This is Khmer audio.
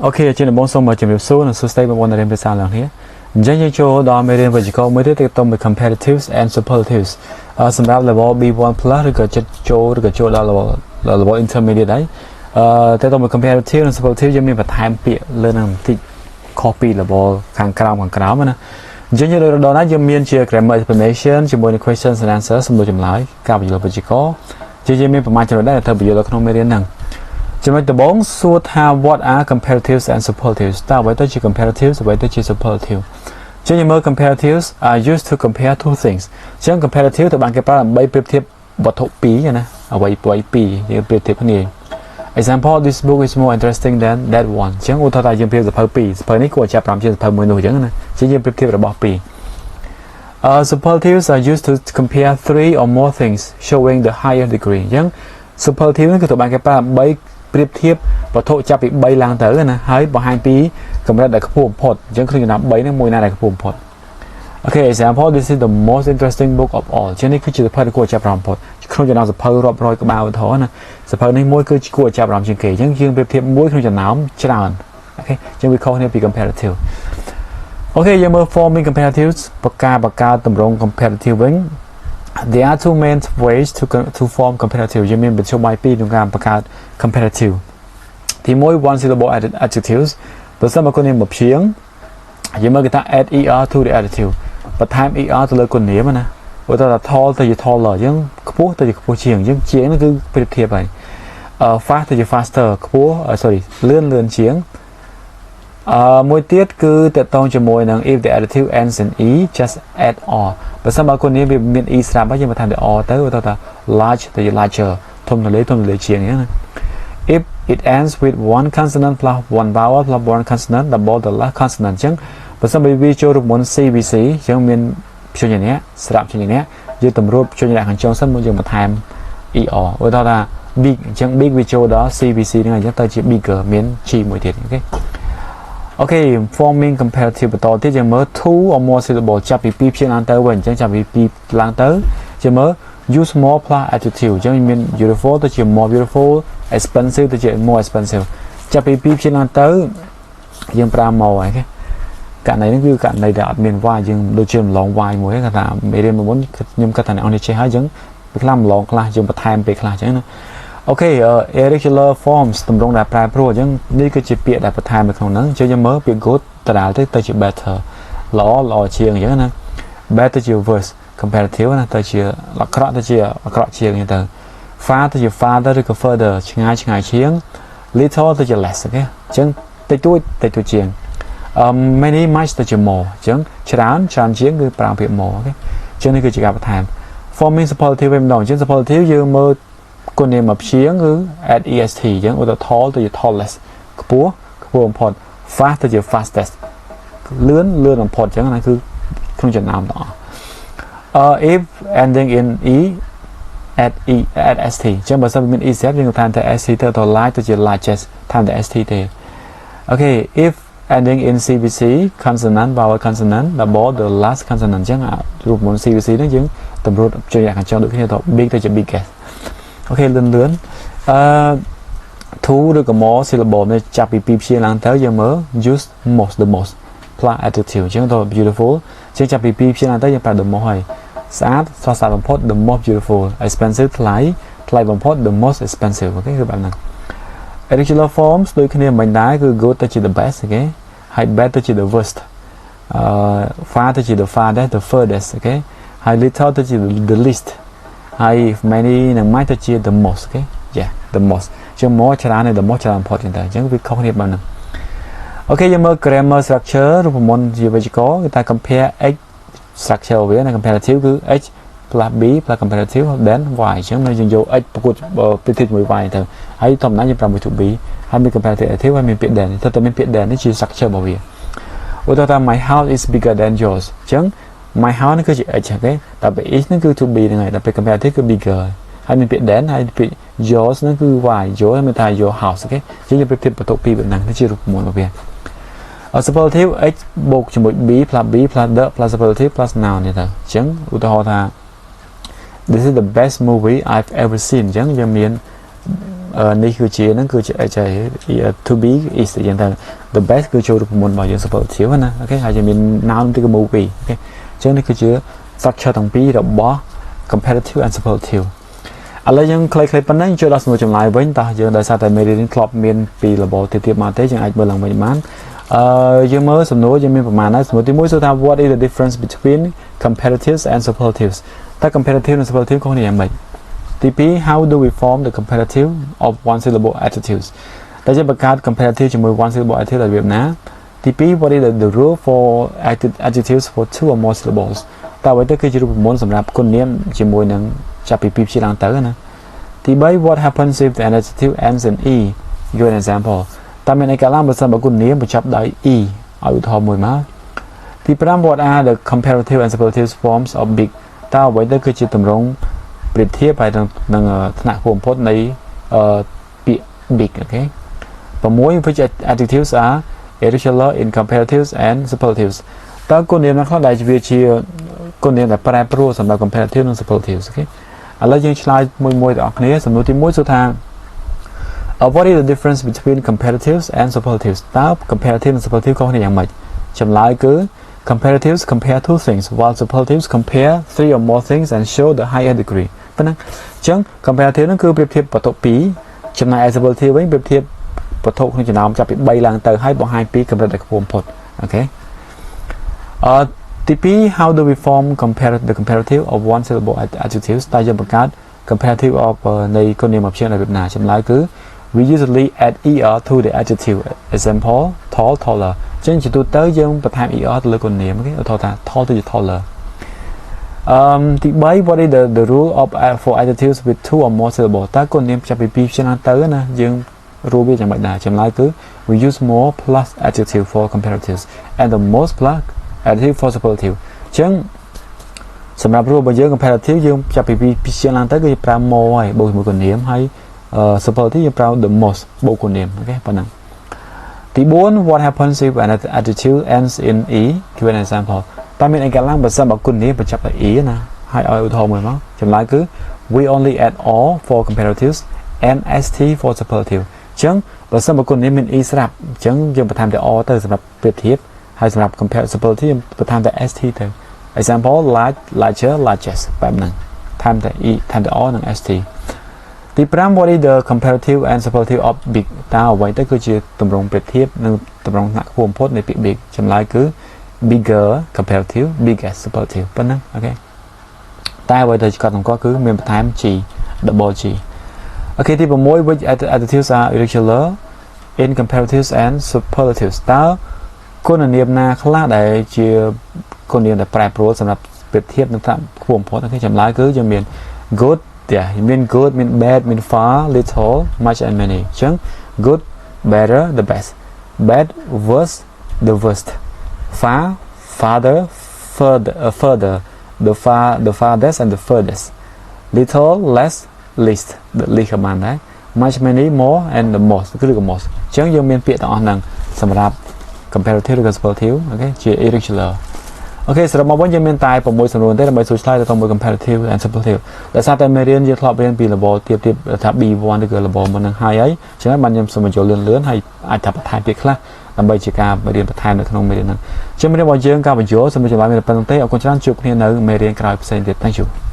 Okay ជាដំបូងសូមជម្រាបសួរនិងសួស្តីបងប្អូនដែលរៀនភាសាឡើងគ្នាអញ្ចឹងយើងចូលដល់មេរៀនវិជ្ជាករមួយទៀតទាក់ទងមួយ comparatives and superlatives សម្រាប់ level B1 plus ឬក៏ចិត្តចូលឬក៏ចូលដល់ level intermediate ហើយទាក់ទងមួយ comparative និង superlative យើងមានបន្ថែមពាក្យលើនឹងបន្តិចខុសពី level ខាងក្រោមណាអញ្ចឹងយើងដល់ណាយើងមានជា grammar explanation ជាមួយនឹង questions and answers សំណួរចម្លើយការបញ្យល់វិជ្ជាករយើងមានប្រមាណចំណុចដែរត្រូវបញ្យល់នៅក្នុងមេរៀនហ្នឹងចំណុចដំបូងសួរថា what are comparatives and superlatives តើអ្វីទៅជា comparatives អ្វីទៅជា superlative ចឹងយើងមើល comparatives are used to compare two things ចឹង comparative ទៅបានគេប្រើដើម្បីប្រៀបធៀបវត្ថុពីរណាអ្វីពីរយើងប្រៀបធៀបគ្នា example this book is more interesting than that one ចឹងឧទាហរណ៍យើងប្រៀបសភៅពីរសភៅនេះគួរចាប់5ជាសភៅមួយនោះចឹងណាចឹងយើងប្រៀបធៀបរបស់ពីរsuperlatives are used to compare three or more things showing the higher degree ចឹង superlative គឺទៅបានគេប្រើដើម្បីប្រៀបធៀបវត្ថុចាប់ពី3ឡើងទៅណាហើយបង្ហាញពីកម្រិតដែលខ្ពស់បំផុតអញ្ចឹងក្នុងចំណោម3ហ្នឹងមួយណាដែលខ្ពស់បំផុត Okay example this is the most interesting book of all ជានេះគឺជាសភៅដែលគួរចាប់អារម្មណ៍បំផុតក្នុងចំណោមសភៅរាប់រយក្បាលឧទាហរណ៍ណាសភៅនេះមួយគឺគួរចាប់អារម្មណ៍ជាងគេអញ្ចឹងយើងប្រៀបធៀបមួយក្នុងចំណោមច្រើនអូខេអញ្ចឹងវាខុសគ្នាពី comparative អូខេយើងមើល forming comparatives បង្កើតទម្រង់ comparative វិញThere are two main ways to form comparative យើងមានមធ្យោបាយពីរក្នុងការបង្កើត comparative ទីមួយ one syllable adjectives បើសិនបើគុណនាមមកព្យាង្គយើងមើលគេថា add er to the adjective បន្ថែម er ទៅលើគុណនាមណាឧទាហរណ៍ថា tall ទៅជា taller អញ្ចឹងខ្ពស់ទៅជាខ្ពស់ជាងអញ្ចឹងជាងហ្នឹងគឺប្រៀបធៀបហើយfast ទៅជា faster ខ្ពស់ លឿនជាងមួយទៀតគឺតកតងជាមួយនឹង if the adjective ends in e just add or បើសិនបើគុណនាមវាមាន e ស្រាប់ហើយយើងបន្ថែមតែ or ទៅឧទាហរណ៍ថា large ទៅជា larger ធំទលេជាងអញ្ចឹងណា if it ends with one consonant plus one vowel plus one consonant double the last consonant អញ្ចឹងបើសិនបើវាចូលរូបមន្ត CVC អញ្ចឹងមានព្យញ្ជនៈស្រាប់ព្យញ្ជនៈយើងតម្រួតព្យញ្ជនៈខាងចុងសិនមកយើងបន្ថែម er ឧទាហរណ៍ថា big អញ្ចឹង big វាចូលដល់ CVC ហ្នឹងអញ្ចឹងទៅជា bigger មាន g មួយទៀតអូខេOkay forming comparative បន្តទៀតយើងមើល two or more syllable ចាប់ពី2ព្យាង្គឡើងទៅវិញអញ្ចឹងចាប់ពី2ឡើងទៅយើងមើល use more plus adjective អញ្ចឹងមាន beautiful ទៅជា more beautiful expensive ទៅជា more expensive ចាប់ពី2ព្យាង្គឡើងទៅយើងប្រើ more អូខេករណីនេះគឺករណីដែលអត់មាន y យើងដូចជាម្លង y មួយគេថាមេរៀនមុនខ្ញុំគិតថាអ្នកនរចេះហើយអញ្ចឹងពេលខ្លះម្លងខ្លះយើងបន្ថែមពេលខ្លះអញ្ចឹងណាOkay irregular forms ទម្រង់ដែលប្រែប្រួលអញ្ចឹងនេះគឺជាពាក្យដែលបន្ថែមនៅក្នុងហ្នឹងយើងមើលពាក្យ good ដដែលទៅជា better ល្អជាងអញ្ចឹងណា better ជា worse comparative ណាទៅជាអាក្រក់ទៅជាអាក្រក់ជាងអញ្ចឹងទៅ far ទៅជា farther ឬក៏ further ឆ្ងាយជាង little ទៅជា less អូខេអញ្ចឹងតិចតួចជាងmany much ទៅជា more អញ្ចឹងច្រើនជាងគឺប្រើពាក្យ more អូខេអញ្ចឹងនេះគឺជាការបន្ថែម forming superlative វិញម្ដងអញ្ចឹង superlative យើងមើលគុណនាមមកព្យាង្គគឺ add est អញ្ចឹងឧទាហរណ៍ tall ទៅជា tallest ខ្ពស់បំផុត fast ទៅជា fastest លឿនបំផុតអញ្ចឹងណាគឺក្នុងចំណោមទាំងអស់if ending in e add st អញ្ចឹងបើសិនមាន e ស្រាប់យើងថែមតែ st ទៅដល់ large ទៅជា largest ថែមតែ st ទេ Okay if ending in cvc consonant vowel consonant double the last consonant អញ្ចឹងរូបមន្ត cvc ហ្នឹងយើងតម្រួតជួយខាងចុងដូចគ្នាទៅ big ទៅជា biggestអូខេលឿនtwo ឬក៏ more syllable នេះចាប់ពី2ព្យាង្គឡើងទៅយើងមើល use most the most plus adjective អញ្ចឹងទៅ beautiful អញ្ចឹងចាប់ពី2ព្យាង្គឡើងទៅយើងប្រើ the most ហើយស្អាតស្រស់ស្អាតបំផុត the most beautiful expensive ថ្លៃបំផុត the most expensive អូខេគឺបែបហ្នឹង irregular forms ដូចគ្នាមិនដែរគឺ good ទៅជា the best អូខេហើយ bad ទៅជា the worst far ទៅជា the farthest the furthest អូខេហើយ little ទៅជា the leastហើយ many និង might ទៅជា the most អូខេ yeah the most ជាង more ច្រើនហើយ the most ច្រើនបំផុតចឹងទៅអញ្ចឹងវាខុសគ្នាបែបហ្នឹងអូខេយើងមើល grammar structure រូបមន្តជាវេយ្យាករណ៍គេថា compare x structure វាណា comparative គឺ x plus b plus comparative then y អញ្ចឹងយើងយក x ប្រកួតប្រតិជាមួយ y ទៅហើយធម្មតាយើងប្រើមួយ to b ហើយមាន comparative ហើយមានពាក្យ then ទៅមានពាក្យ then នេះជា structure របស់វាឧទាហរណ៍ថា my house is bigger than yours អញ្ចឹងmy house នេះគឺជា h ទេតែពេល h នេះគឺ to be ហ្នឹងហើយតែពេល comparative គឺ bigger ហើយមានពាក្យ then ហើយពាក្យ yours ហ្នឹងគឺ y yours មានថា your house អូខេយើងប្រៀបធៀបបន្ទុកពីរបែបហ្នឹងនេះជារូបមន្តរបស់វា superlative h បូកជាមួយ b plus the plus superlative plus noun នេះទៅអញ្ចឹងឧទាហរណ៍ថា this is the best movie I've ever seen អញ្ចឹងយើងមាន នេះគឺជាហ្នឹងគឺជា to be is យ៉ាងថា the best គឺចូលរូបមន្តរបស់យើង superlative ណាអូខេហើយយើងមាន noun ទីកមូពីអូខេអញ្ចឹងនេះគឺជា structure ទាំងពីររបស់ comparative and superlative ឥឡូវយើងខ្លីៗប៉ុណ្ណឹងជួយដល់សំណួរចម្លើយវិញតោះយើងដោយសារតែមេរៀនធ្លាប់មានពីរបបទៀតមកទេយើងអាចមើលឡើងវិញបានយើងមើលសំណួរយើងមានប្រមាណហើយសំណួរទី1សួរថា what is the difference between comparatives and superlatives តើ comparative និង superlative ខុសគ្នាយ៉ាងម៉េចទី2 how do we form the comparative of one syllable adjectives តើយើងបង្កើត comparative ជាមួយ one syllable adjective ដោយរបៀបណាទី2 what is the rule for adjectives for two or more syllables តើអ្វីទៅគឺជារូបមន្តសម្រាប់គុណនាមជាមួយនឹងចាប់ពី2ព្យាឡើងទៅណាទី3 what happens if the adjective ends in e give an example តើមានអីកើតឡើងបើសិនបើគុណនាមបញ្ចប់ដោយ e ឲ្យឧទាហរណ៍មួយមកទី5 what are the comparative and superlative forms of big តើអ្វីទៅគឺជាទម្រង់ប្រៀបធៀបហើយនឹងថ្នាក់ខ្ពស់បំផុតនៃពាក្យ big អូខេ6 which adjectives are irregular in comparatives and superlatives តើគុណនាមណាខ្លះដែលវាជាគុណនាមដែលប្រែប្រួលសម្រាប់ comparative និង superlatives អូខេឥឡូវយើងឆ្លើយមួយៗទាំងអស់គ្នាសំណួរទី1សួរថា what is the difference between comparatives and superlatives តើ comparative និង superlative ខុសគ្នាយ៉ាងម៉េចចម្លើយគឺ comparatives compare two things while superlatives compare three or more things and show the higher degree ប៉ុណ្ណឹងអញ្ចឹង comparative ហ្នឹងគឺប្រៀបធៀបវត្ថុ2ចំណែក superlative វិញប្រៀបធៀបវត្ថុក្នុងចំណោមចាប់ពី3ឡើងទៅហើយបង្ហាញពីកម្រិតដែលខ្ពស់បំផុតអូខេទី2 how do we form the comparative of one syllable adjectives តើយើងបង្កើត comparative of នៃគុណនាមព្យាង្គដោយរបៀបណាចម្លើយគឺ we usually add er to the adjective example tall taller អញ្ចឹងជាទូទៅយើងបន្ថែម er ទៅលើគុណនាមអូខេឧទាហរណ៍ថា tall ទៅជា taller ទី3 what is the rule of for adjectives with two or more syllables តើគុណនាមចាប់ពី2ព្យាង្គទៅណាយើងរួមវាយ៉ាងម៉េចដែរចម្លើយគឺ we use more plus adjective for comparatives and the most plus adjective for superlative អញ្ចឹងសម្រាប់រូបរបស់យើង comparative យើងចាប់ពី2ព្យាង្គឡើងទៅគឺប្រើ more ហើយបូកជាមួយគុណនាមហើយsuperlative យើងប្រើ the most បូកគុណនាមអូខេប៉ុណ្ណឹងទី4 what happens if an adjective ends in e give an example តើមានអីកើតឡើងបើសិនបើគុណនាមបញ្ចប់ដោយ e ណាហើយឲ្យឧទាហរណ៍មួយមកចម្លើយគឺ we only add or for comparatives and st for superlative អញ្ចឹងបើសិនបើគុណនាមមាន e ស្រាប់អញ្ចឹងយើងបន្ថែមតែ or ទៅសម្រាប់ប្រៀបធៀបហើយសម្រាប់ compare superlative យើងបន្ថែមតែ st ទៅ example large larger largest បែបហ្នឹងថែមតែ e ថែមតែ or និង st ទី5 what is the comparative and superlative of big តើអ្វីទៅគឺជាទម្រង់ប្រៀបធៀបនិងទម្រង់ថ្នាក់ខ្ពស់បំផុតនៃពាក្យ big ចម្លើយគឺ bigger comparative biggest superlative ប៉ុណ្ណឹងអូខេតែអ្វីដែលកត់សម្គាល់គឺមានបន្ថែម g double g អូខេទី6 which adjectives are irregular in comparatives and superlatives តើគុណនាមណាខ្លះដែលជាគុណនាមដែលប្រែប្រួលសម្រាប់ប្រៀបធៀបនឹងថ្នាក់ខ្ពស់បំផុតអូខេចម្លើយគឺយើងមាន good មាន good មាន bad មាន far little much and many អញ្ចឹង good better the best bad worse the worst far farther further the farthest and the furthest little less least the least ក៏បានដែរ much many more and the most គឺ most អញ្ចឹងយើងមានពាក្យទាំងអស់ហ្នឹងសម្រាប់ comparative ឬ superlative អូខេជា irregular អូខេសរុបមកវិញយើងមានតែ6សំណួរទេដើម្បីសួរឆ្លើយទៅតាមមួយ comparative and superlative ដោយសារតែមេរៀនយើងធ្លាប់រៀនពីរបបទៀតថា B1 ឬក៏របបមុននឹងហើយអញ្ចឹងបានខ្ញុំសូមបញ្ចូលលឿនហើយអាចថាបន្ថែមពាក្យខ្លះដើម្បីជាការរៀនបន្ថែមនៅក្នុងមេរៀនហ្នឹងអញ្ចឹងមេរៀនរបស់យើងការបញ្ចូលសូមចម្លើយមានប៉ុណ្្នឹងទេអរគុណច្រើនជួបគ្នានៅមេរៀនក្រោយផ្សេងទៀត Thank you